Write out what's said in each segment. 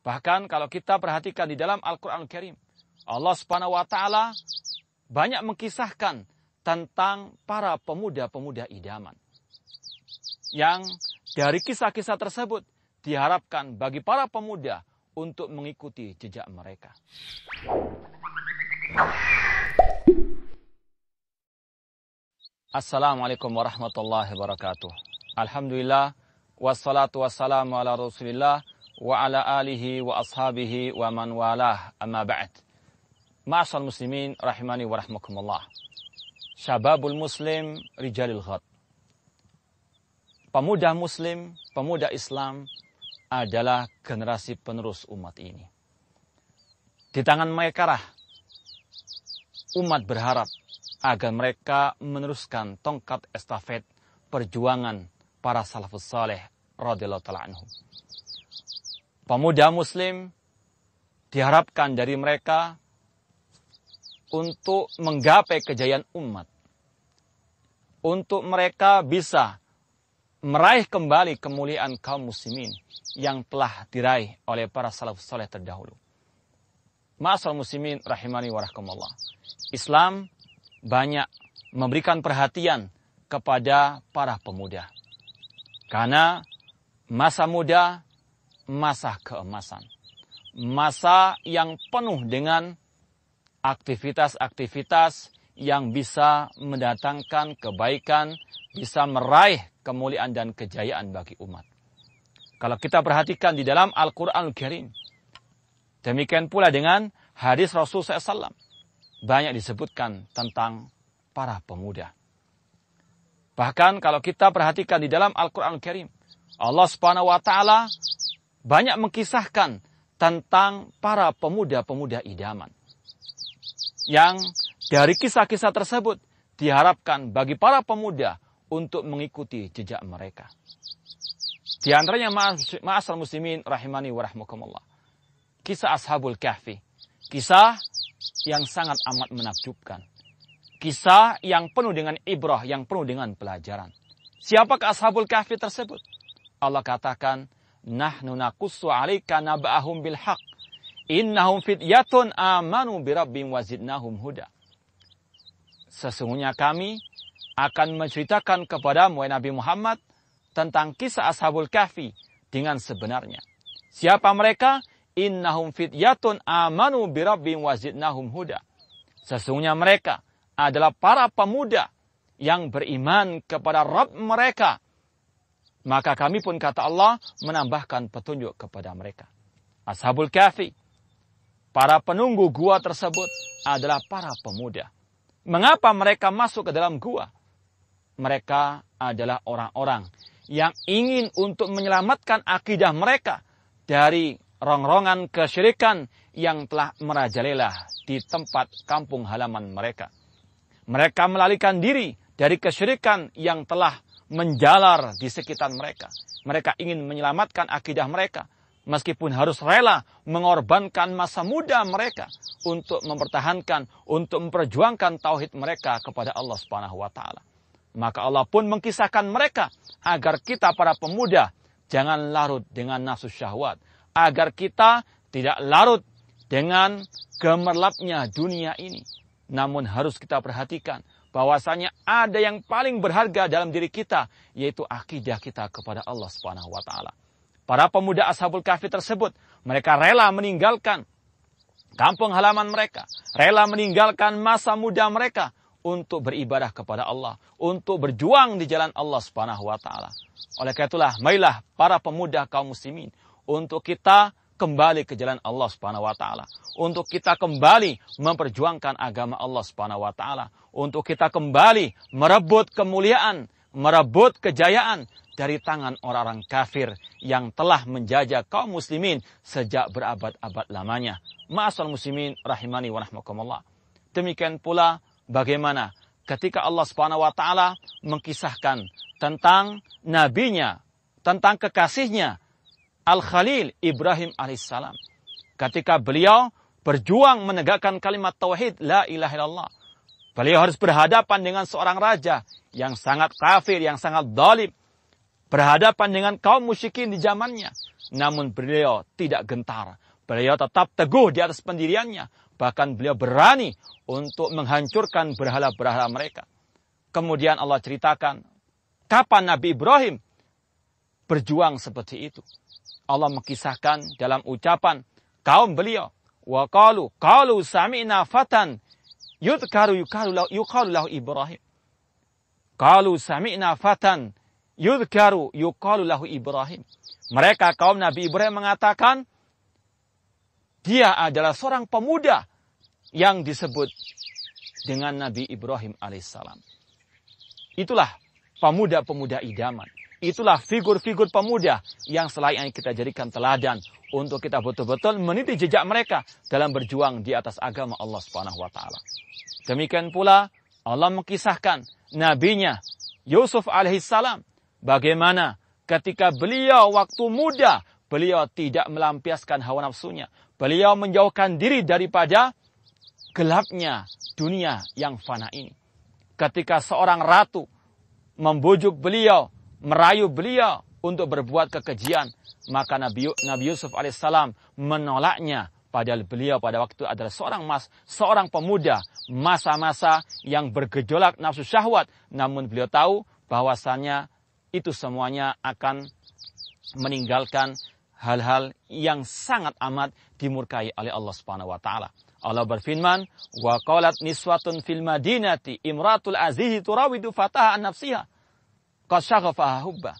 Bahkan kalau kita perhatikan di dalam Al-Quran Al-Karim, Allah Subhanahu wa Ta'ala banyak mengkisahkan tentang para pemuda-pemuda idaman. Yang dari kisah-kisah tersebut diharapkan bagi para pemuda untuk mengikuti jejak mereka. Assalamualaikum warahmatullahi wabarakatuh. Alhamdulillah, wassalatu wassalamu ala rasulillah, wa ala alihi wa ashabihi wa man walah, amma ba'd. Ma'asyal muslimin rahimani wa rahmakumullah. Syababul muslim rijalil ghad. Pemuda muslim, pemuda Islam adalah generasi penerus umat ini. Di tangan mereka lah umat berharap agar mereka meneruskan tongkat estafet perjuangan para salafus saleh radhiyallahu ta'ala anhum. Pemuda muslim diharapkan dari mereka untuk menggapai kejayaan umat. Untuk mereka bisa meraih kembali kemuliaan kaum muslimin yang telah diraih oleh para salafus saleh terdahulu. Ma'asal muslimin rahimani wa rahmatullah. Islam banyak memberikan perhatian kepada para pemuda. Karena masa muda, masa keemasan. Masa yang penuh dengan aktivitas-aktivitas yang bisa mendatangkan kebaikan, bisa meraih kemuliaan dan kejayaan bagi umat. Kalau kita perhatikan di dalam Al-Quran Al-Karim, demikian pula dengan hadis Rasul SAW, banyak disebutkan tentang para pemuda. Bahkan kalau kita perhatikan di dalam Al-Quran Al-Karim, Allah Subhanahu wa Ta'ala banyak mengkisahkan tentang para pemuda-pemuda idaman. Yang dari kisah-kisah tersebut diharapkan bagi para pemuda untuk mengikuti jejak mereka. Di antaranya ma'asal muslimin rahimani wa rahmakumullah. Kisah Ashabul Kahfi. Kisah yang sangat amat menakjubkan. Kisah yang penuh dengan ibrah, yang penuh dengan pelajaran. Siapakah Ashabul Kahfi tersebut? Allah katakan, nahnu naqussu 'alaika naba'ahum bil haqq. Innahum fityatun amanu birabbihim wazidnahum huda. Sesungguhnya kami akan menceritakan kepadamu, wahai Nabi Muhammad, tentang kisah Ashabul Kahfi dengan sebenarnya. Siapa mereka? Innahum fityatun amanu birabbihim wazidnahum huda. Sesungguhnya mereka adalah para pemuda yang beriman kepada Rabb mereka. Maka kami pun, kata Allah, menambahkan petunjuk kepada mereka. Ashabul Kahfi, para penunggu gua tersebut adalah para pemuda. Mengapa mereka masuk ke dalam gua? Mereka adalah orang-orang yang ingin untuk menyelamatkan akidah mereka dari rongrongan kesyirikan yang telah merajalela di tempat kampung halaman mereka. Mereka melarikan diri dari kesyirikan yang telah menjalar di sekitar mereka. Mereka ingin menyelamatkan akidah mereka, meskipun harus rela mengorbankan masa muda mereka untuk mempertahankan, untuk memperjuangkan tauhid mereka kepada Allah Subhanahu wa Ta'ala. Maka Allah pun mengkisahkan mereka agar kita para pemuda jangan larut dengan nafsu syahwat, agar kita tidak larut dengan gemerlapnya dunia ini. Namun harus kita perhatikan bahwasanya ada yang paling berharga dalam diri kita, yaitu akidah kita kepada Allah Subhanahu wa Ta'ala. Para pemuda Ashabul Kahfi tersebut, mereka rela meninggalkan kampung halaman mereka, rela meninggalkan masa muda mereka untuk beribadah kepada Allah, untuk berjuang di jalan Allah Subhanahu wa Ta'ala. Oleh karena itulah, marilah para pemuda kaum muslimin untuk kita kembali ke jalan Allah Subhanahu wa Ta'ala, untuk kita kembali memperjuangkan agama Allah Subhanahu wa Ta'ala, untuk kita kembali merebut kemuliaan, merebut kejayaan dari tangan orang-orang kafir yang telah menjajah kaum muslimin sejak berabad-abad lamanya. Ma'asal muslimin rahimani wa rahmakumullah. Demikian pula bagaimana ketika Allah Subhanahu wa Ta'ala mengkisahkan tentang nabinya, tentang kekasihnya Al-Khalil Ibrahim alaihissalam. Ketika beliau berjuang menegakkan kalimat tauhid la ilaha illallah, beliau harus berhadapan dengan seorang raja yang sangat kafir, yang sangat zalim, berhadapan dengan kaum musyrikin di zamannya. namun beliau tidak gentar. Beliau tetap teguh di atas pendiriannya. Bahkan beliau berani untuk menghancurkan berhala-berhala mereka. Kemudian Allah ceritakan kapan Nabi Ibrahim berjuang seperti itu. Allah mengisahkan dalam ucapan kaum beliau. Wa qalu sami'na fatan yudhkaru yuqalu lahu Ibrahim. Qalu sami'na fatan yudhkaru yuqalu lahu Ibrahim. Mereka kaum Nabi Ibrahim mengatakan dia adalah seorang pemuda yang disebut dengan Nabi Ibrahim alaihissalam. Itulah pemuda-pemuda idaman. Itulah figur-figur pemuda yang selayaknya kita jadikan teladan untuk kita betul-betul meniti jejak mereka dalam berjuang di atas agama Allah Subhanahu wa taala. Demikian pula Allah mengisahkan nabinya Yusuf alaihissalam bagaimana ketika beliau waktu muda beliau tidak melampiaskan hawa nafsunya. Beliau menjauhkan diri daripada gelapnya dunia yang fana ini. Ketika seorang ratu membujuk beliau, merayu beliau untuk berbuat kekejian, maka Nabi Yusuf alaihissalam menolaknya. Padahal beliau pada waktu itu adalah seorang pemuda, masa-masa yang bergejolak nafsu syahwat. Namun beliau tahu bahwasannya itu semuanya akan meninggalkan hal-hal yang sangat amat dimurkai oleh Allah Subhanahu wa taala. Allah berfirman, "Wa qalat niswatun fil madinati imratul azizi turawidu fataha an nafsiha qad syaghafaha hubba."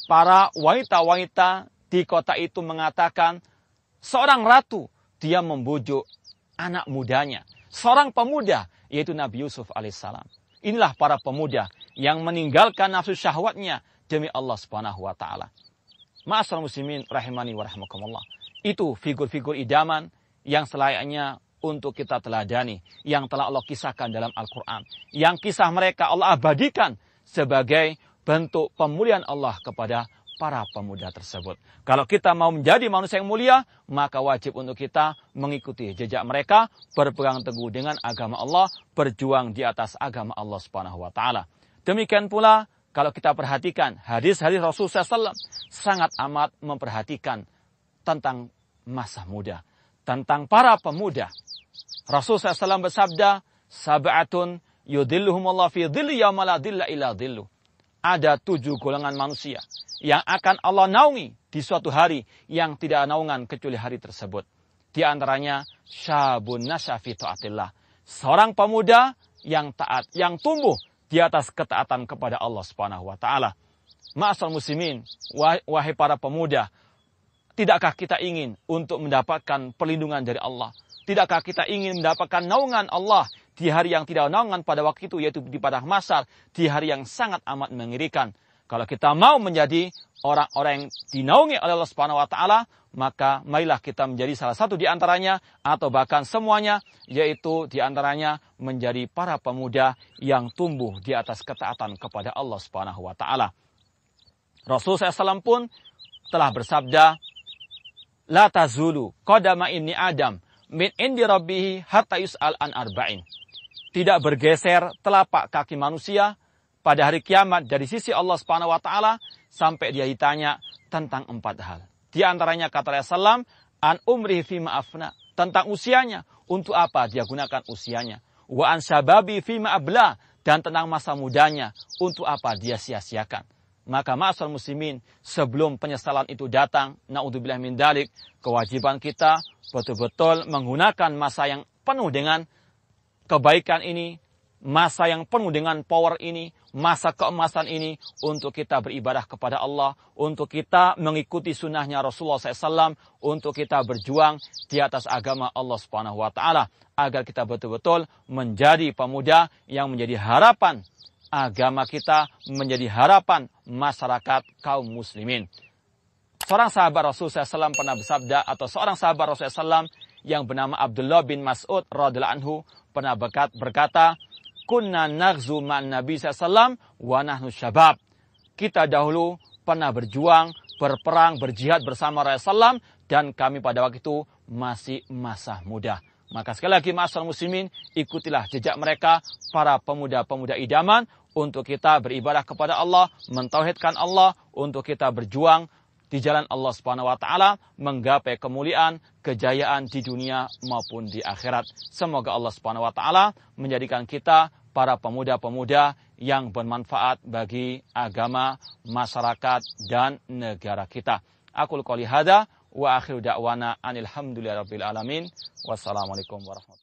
Para wanita-wanita di kota itu mengatakan, seorang ratu dia membujuk anak mudanya, seorang pemuda yaitu Nabi Yusuf alaihissalam. Inilah para pemuda yang meninggalkan nafsu syahwatnya demi Allah Subhanahu wa taala. Ma'asyiral muslimin rahimani wa rahimakumullah. Itu figur-figur idaman yang selayaknya untuk kita teladani, yang telah Allah kisahkan dalam Al-Quran. Yang kisah mereka Allah abadikan sebagai bentuk pemuliaan Allah kepada para pemuda tersebut. Kalau kita mau menjadi manusia yang mulia, maka wajib untuk kita mengikuti jejak mereka, berpegang teguh dengan agama Allah, berjuang di atas agama Allah Subhanahu wa taala. Demikian pula kalau kita perhatikan hadis-hadis Rasulullah SAW sangat amat memperhatikan tentang masa muda, tentang para pemuda. Rasulullah SAW bersabda, "Sab'atun yudhilluhumullah fi dhilli yauma la dhilla illa dhilluh." Ada 7 golongan manusia yang akan Allah naungi di suatu hari yang tidak ada naungan kecuali hari tersebut. Di antaranya syabun nasya fi taatillah, seorang pemuda yang taat, yang tumbuh di atas ketaatan kepada Allah Subhanahu wa taala. Ma'asyiral muslimin, wahai para pemuda, tidakkah kita ingin untuk mendapatkan perlindungan dari Allah? Tidakkah kita ingin mendapatkan naungan Allah di hari yang tidak naungan pada waktu itu, yaitu di padang mahsyar, di hari yang sangat amat mengerikan? Kalau kita mau menjadi orang-orang yang dinaungi oleh Allah Subhanahu wa taala, maka marilah kita menjadi salah satu di antaranya atau bahkan semuanya, yaitu di antaranya menjadi para pemuda yang tumbuh di atas ketaatan kepada Allah Subhanahu wa taala. Rasulullah SAW pun telah bersabda, "La tazulu qadama inni Adam min indi rabbih hatta yus'al an arba'in." Tidak bergeser telapak kaki manusia pada hari kiamat dari sisi Allah Subhanahu wa taala sampai dia ditanya tentang 4 hal. Di antaranya kata Rasulullah SAW, an umrihi fima afna, tentang usianya, untuk apa dia gunakan usianya. Wa an syababi fima abla, dan tentang masa mudanya, untuk apa dia sia-siakan. Maka ma'asyiral muslimin, sebelum penyesalan itu datang, naudzubillah min dzalik, kewajiban kita betul-betul menggunakan masa yang penuh dengan kebaikan ini, masa yang penuh dengan power ini, masa keemasan ini untuk kita beribadah kepada Allah, untuk kita mengikuti sunnahnya Rasulullah SAW, untuk kita berjuang di atas agama Allah Subhanahu wa taala, agar kita betul-betul menjadi pemuda yang menjadi harapan agama kita, menjadi harapan masyarakat kaum muslimin. Seorang sahabat Rasulullah SAW pernah bersabda, atau seorang sahabat Rasulullah SAW yang bernama Abdullah bin Mas'ud radhiyallahu anhu pernah berkata, "Kunna naghzu ma'an Nabi SAW wa nahnu syabab." Kita dahulu pernah berjuang, berperang, berjihad bersama Rasulullah SAW, dan kami pada waktu itu masih masa muda. Maka sekali lagi ma'asyiral muslimin, ikutilah jejak mereka, para pemuda-pemuda idaman, untuk kita beribadah kepada Allah, mentauhidkan Allah, untuk kita berjuang di jalan Allah Subhanahu wa taala, menggapai kemuliaan, kejayaan di dunia maupun di akhirat. Semoga Allah Subhanahu wa taala menjadikan kita para pemuda-pemuda yang bermanfaat bagi agama, masyarakat, dan negara kita. Aqul qouli hadza wa akhiru da'wana anil hamdulillahi rabbil alamin. Wassalamualaikum warahmatullahi wabarakatuh.